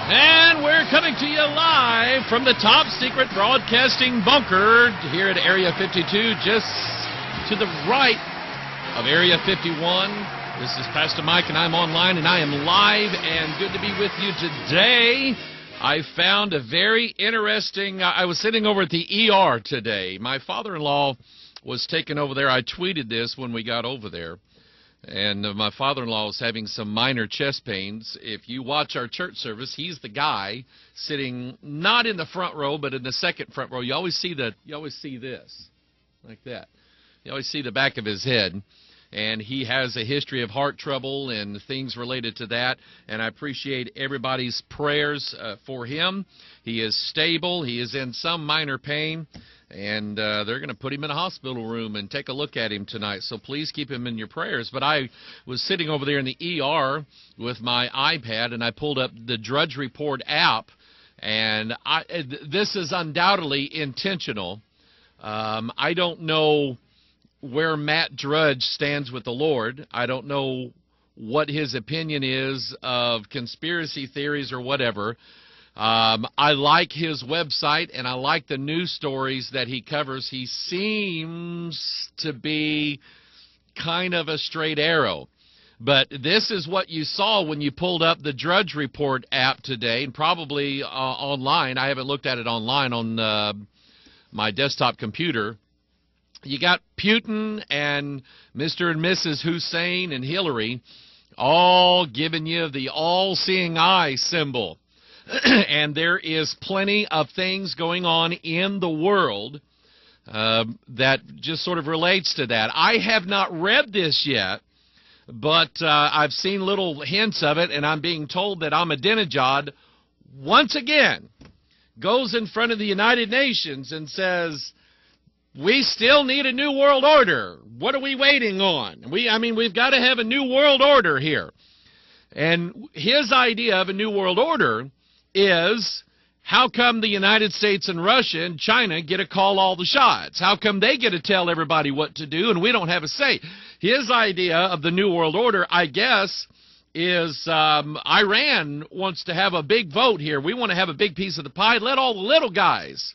And we're coming to you live from the top secret broadcasting bunker here at Area 52, just to the right of Area 51. This is Pastor Mike, and I'm online, and I am live, and good to be with you today. I found a very interesting, I was sitting over at the ER today. My father-in-law was taken over there. I tweeted this when we got over there. And my father-in-law is having some minor chest pains. If you watch our church service, he's the guy sitting not in the front row, but in the second front row. You always see this, like that. You always see the back of his head. And he has a history of heart trouble and things related to that. And I appreciate everybody's prayers for him. He is stable. He is in some minor pain. And they're going to put him in a hospital room and take a look at him tonight. So please keep him in your prayers. But I was sitting over there in the ER with my iPad, and I pulled up the Drudge Report app. And this is undoubtedly intentional. I don't know where Matt Drudge stands with the Lord. I don't know what his opinion is of conspiracy theories or whatever. I like his website, and I like the news stories that he covers. He seems to be kind of a straight arrow. But this is what you saw when you pulled up the Drudge Report app today, and probably online. I haven't looked at it online on my desktop computer. You got Putin and Mr. and Mrs. Hussein and Hillary all giving you the all-seeing eye symbol. And there is plenty of things going on in the world that just sort of relates to that. I have not read this yet, but I've seen little hints of it, and I'm being told that Ahmadinejad, once again, goes in front of the United Nations and says, we still need a new world order. What are we waiting on? We've got to have a new world order here. And his idea of a new world order is, how come the United States and Russia and China get to call all the shots? How come they get to tell everybody what to do and we don't have a say? His idea of the New World Order, I guess, is Iran wants to have a big vote here. We want to have a big piece of the pie. Let all the little guys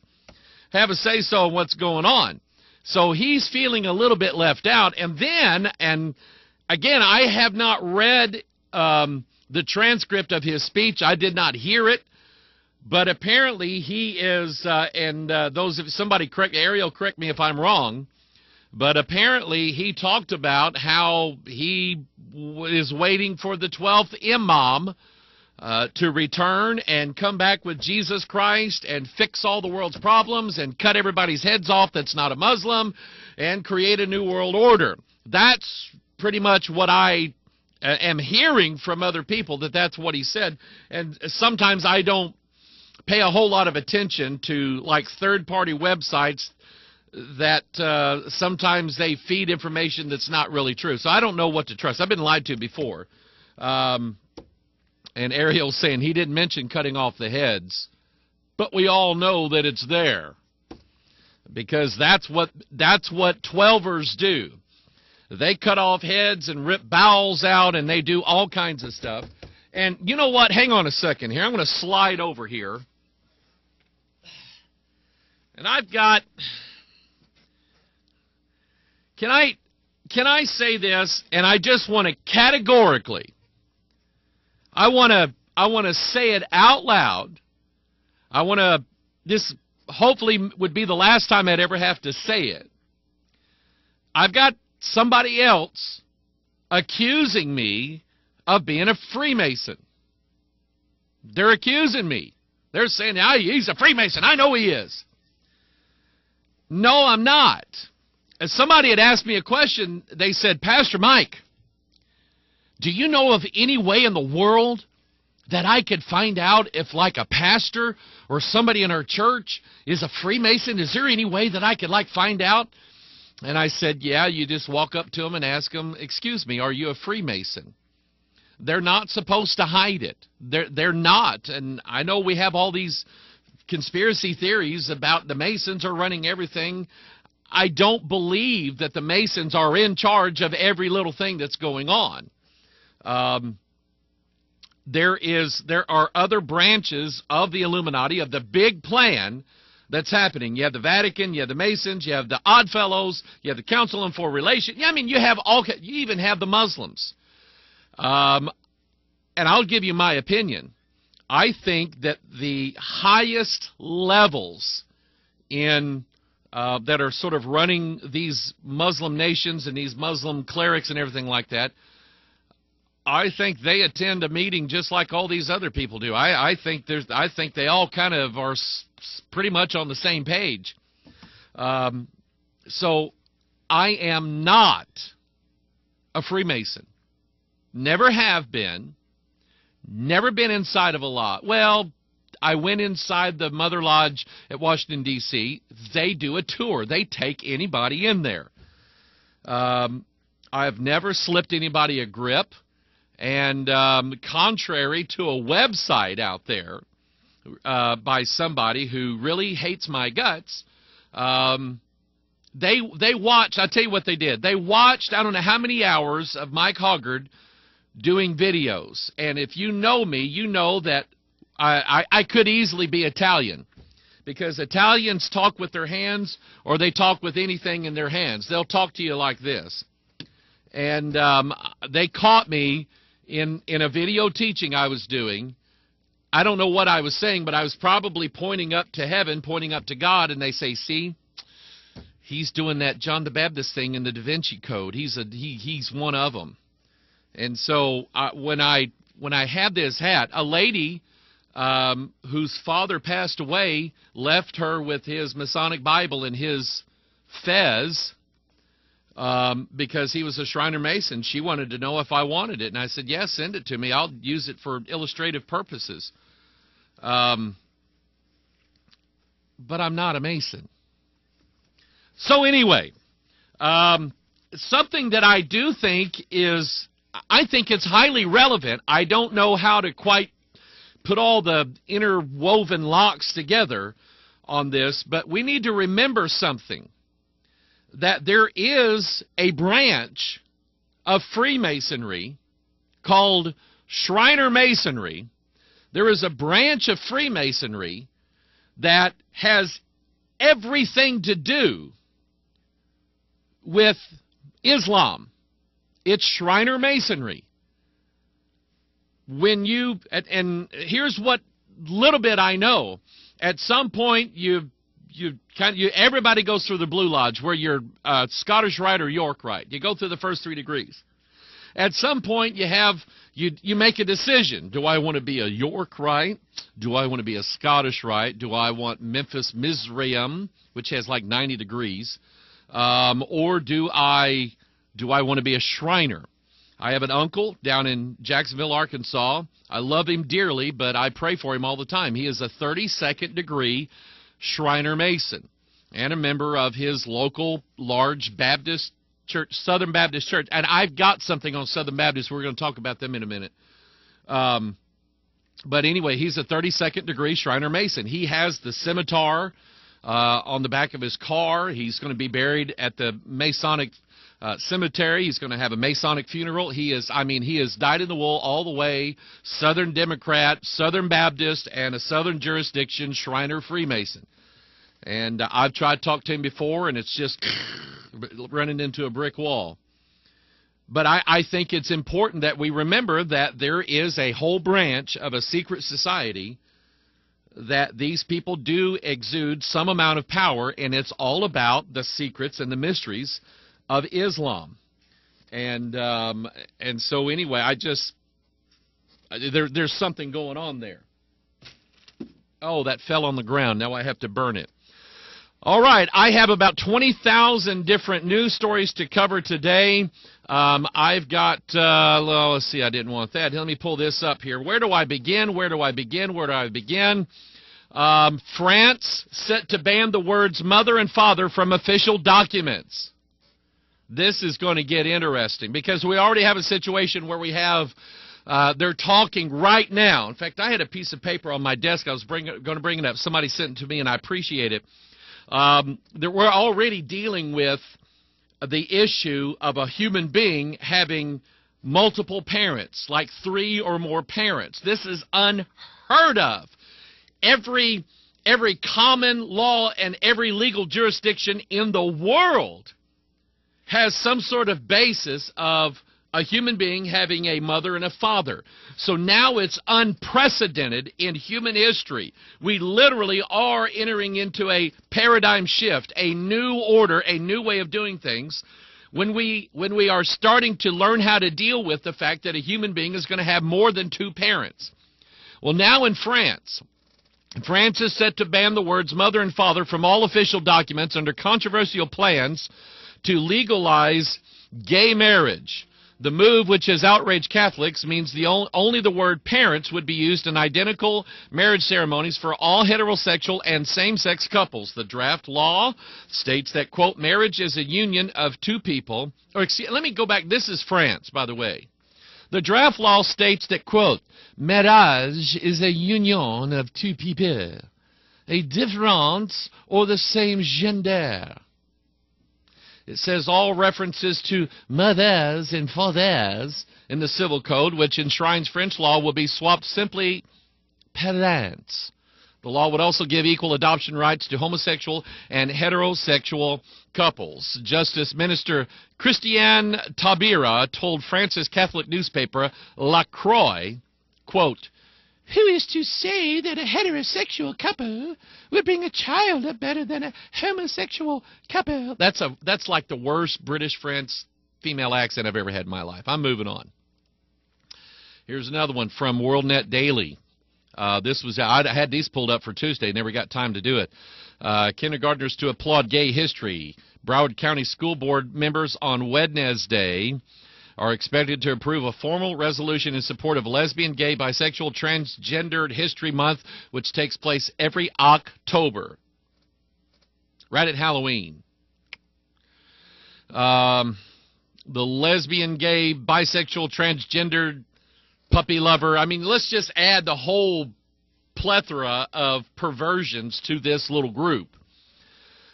have a say-so in what's going on. So he's feeling a little bit left out. And then, and again, I have not read the transcript of his speech. I did not hear it. But apparently he is, somebody correct, Ariel, correct me if I'm wrong, but apparently he talked about how he is waiting for the 12th Imam to return and come back with Jesus Christ and fix all the world's problems and cut everybody's heads off that's not a Muslim and create a new world order. That's pretty much what I am hearing from other people, that's what he said. And sometimes I don't pay a whole lot of attention to like third-party websites that sometimes they feed information that's not really true. So I don't know what to trust. I've been lied to before. And Ariel's saying he didn't mention cutting off the heads, but we all know that it's there because that's what 12ers do. They cut off heads and rip bowels out, and they do all kinds of stuff. And you know what? Hang on a second here. I'm going to slide over here. And I've got, can I say this? And I just want to categorically, I want to say it out loud. This hopefully would be the last time I'd ever have to say it. I've got somebody else accusing me of being a Freemason. They're accusing me. They're saying, he's a Freemason. I know he is. No, I'm not. As somebody had asked me a question, they said, Pastor Mike, do you know of any way in the world that I could find out if like a pastor or somebody in our church is a Freemason? Is there any way that I could find out? And I said, yeah, you just walk up to them and ask them, excuse me, are you a Freemason? They're not supposed to hide it. They're not. And I know we have all these conspiracy theories about the Masons are running everything. I don't believe that the Masons are in charge of every little thing that's going on. there are other branches of the Illuminati, of the big plan that's happening. You have the Vatican, you have the Masons, you have the Oddfellows, you have the Council on Foreign Relations. Yeah, I mean, you even have the Muslims. And I'll give you my opinion. I think that the highest levels in that are sort of running these Muslim nations and these Muslim clerics and everything like that, I think they attend a meeting just like all these other people do. I think they all kind of are pretty much on the same page. So I am not a Freemason. Never have been. Never been inside of a lodge. Well, I went inside the Mother Lodge at Washington, D.C. They do a tour. They take anybody in there. I've never slipped anybody a grip. And contrary to a website out there by somebody who really hates my guts, they watched. I'll tell you what they did. They watched, I don't know how many hours of Mike Hoggard doing videos. And if you know me, you know that I could easily be Italian, because Italians talk with their hands, or they talk with anything in their hands. They'll talk to you like this. And they caught me in a video teaching I was doing. I don't know what I was saying, but I was probably pointing up to heaven, pointing up to God, and they say, see, he's doing that John the Baptist thing in the Da Vinci Code. He's one of them. And so when I had this hat, a lady whose father passed away left her with his Masonic Bible and his fez, because he was a Shriner Mason. She wanted to know if I wanted it, and I said, yes, send it to me. I'll use it for illustrative purposes. But I'm not a Mason. So anyway, something that I do think is, I think it's highly relevant. I don't know how to quite put all the interwoven locks together on this, but we need to remember something. That there is a branch of Freemasonry called Shriner Masonry. There is a branch of Freemasonry that has everything to do with Islam. It's Shriner Masonry. When you, and here's what little bit I know. At some point, everybody goes through the Blue Lodge, where you're Scottish Rite or York Rite. You go through the first 3 degrees. At some point, you make a decision. Do I want to be a York Rite? Do I want to be a Scottish Rite? Do I want Memphis Mizraim, which has like 90 degrees? Or do I want to be a Shriner? I have an uncle down in Jacksonville, Arkansas. I love him dearly, but I pray for him all the time. He is a 32nd degree Shriner Mason and a member of his local large Baptist church, Southern Baptist Church. And I've got something on Southern Baptist. We're going to talk about them in a minute. But anyway, he's a 32nd degree Shriner Mason. He has the scimitar on the back of his car. He's going to be buried at the Masonic cemetery. He's going to have a Masonic funeral. He is dyed in the wool all the way, Southern Democrat, Southern Baptist, and a Southern jurisdiction Shriner Freemason. And I've tried to talk to him before, and it's just running into a brick wall. But I think it's important that we remember that there is a whole branch of a secret society that these people do exude some amount of power, and it's all about the secrets and the mysteries of Islam. And so anyway, there's something going on there. Oh, that fell on the ground. Now I have to burn it. All right, I have about 20,000 different news stories to cover today. I've got, well, let's see, I didn't want that. Let me pull this up here. Where do I begin? Where do I begin? Where do I begin? France set to ban the words mother and father from official documents. This is going to get interesting because we already have a situation where we have, they're talking right now. In fact, I had a piece of paper on my desk. I was going to bring it up. Somebody sent it to me, and I appreciate it. We're already dealing with the issue of a human being having multiple parents, like 3 or more parents. This is unheard of. Every common law and every legal jurisdiction in the world has some sort of basis of a human being having a mother and a father. So now it's unprecedented in human history. We literally are entering into a paradigm shift, a new order, a new way of doing things, when we are starting to learn how to deal with the fact that a human being is going to have more than 2 parents. Well, now in France is set to ban the words mother and father from all official documents under controversial plans to legalize gay marriage. The move, which has outraged Catholics, means only the word parents would be used in identical marriage ceremonies for all heterosexual and same-sex couples. The draft law states that, quote, marriage is a union of 2 people. Let me go back. This is France, by the way. The draft law states that, quote, marriage is a union of 2 people, a different or the same gender. It says all references to mothers and fathers in the Civil Code, which enshrines French law, will be swapped simply parents. The law would also give equal adoption rights to homosexual and heterosexual couples. Justice Minister Christiane Taubira told France's Catholic newspaper La Croix, quote, who is to say that a heterosexual couple would bring a child up better than a homosexual couple? That's like the worst British French female accent I've ever had in my life. I'm moving on. Here's another one from WorldNet Daily. I had these pulled up for Tuesday, never got time to do it. Kindergartners to applaud gay history. Broward County School Board members on Wednesday are expected to approve a formal resolution in support of Lesbian, Gay, Bisexual, Transgendered History Month, which takes place every October, right at Halloween. The lesbian, gay, bisexual, transgendered, puppy lover, I mean, let's just add the whole plethora of perversions to this little group.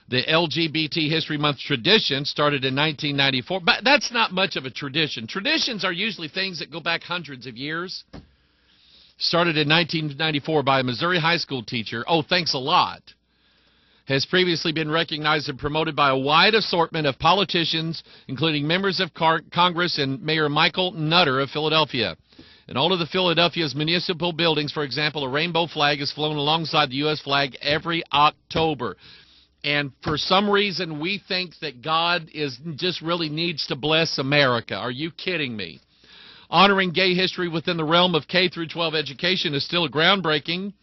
The LGBT History Month tradition started in 1994, but that's not much of a tradition. Traditions are usually things that go back hundreds of years. Started in 1994 by a Missouri high school teacher. Oh, thanks a lot. Has previously been recognized and promoted by a wide assortment of politicians, including members of Congress and Mayor Michael Nutter of Philadelphia. In all of the Philadelphia's municipal buildings, for example, a rainbow flag is flown alongside the U.S. flag every October. And for some reason, we think that God just really needs to bless America. Are you kidding me? Honoring gay history within the realm of K through 12 education is still a groundbreaking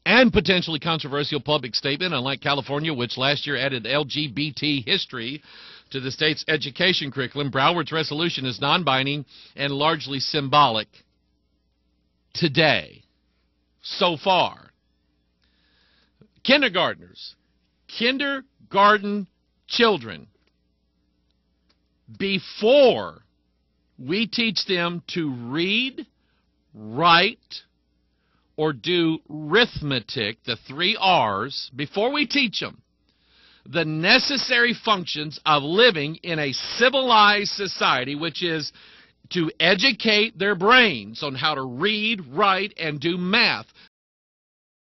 and potentially controversial public statement, unlike California, which last year added LGBT history to the state's education curriculum. Broward's resolution is non-binding and largely symbolic today, so far. Kindergartners. Kindergarten children, before we teach them to read, write, or do arithmetic, the 3 R's, before we teach them the necessary functions of living in a civilized society, which is to educate their brains on how to read, write, and do math.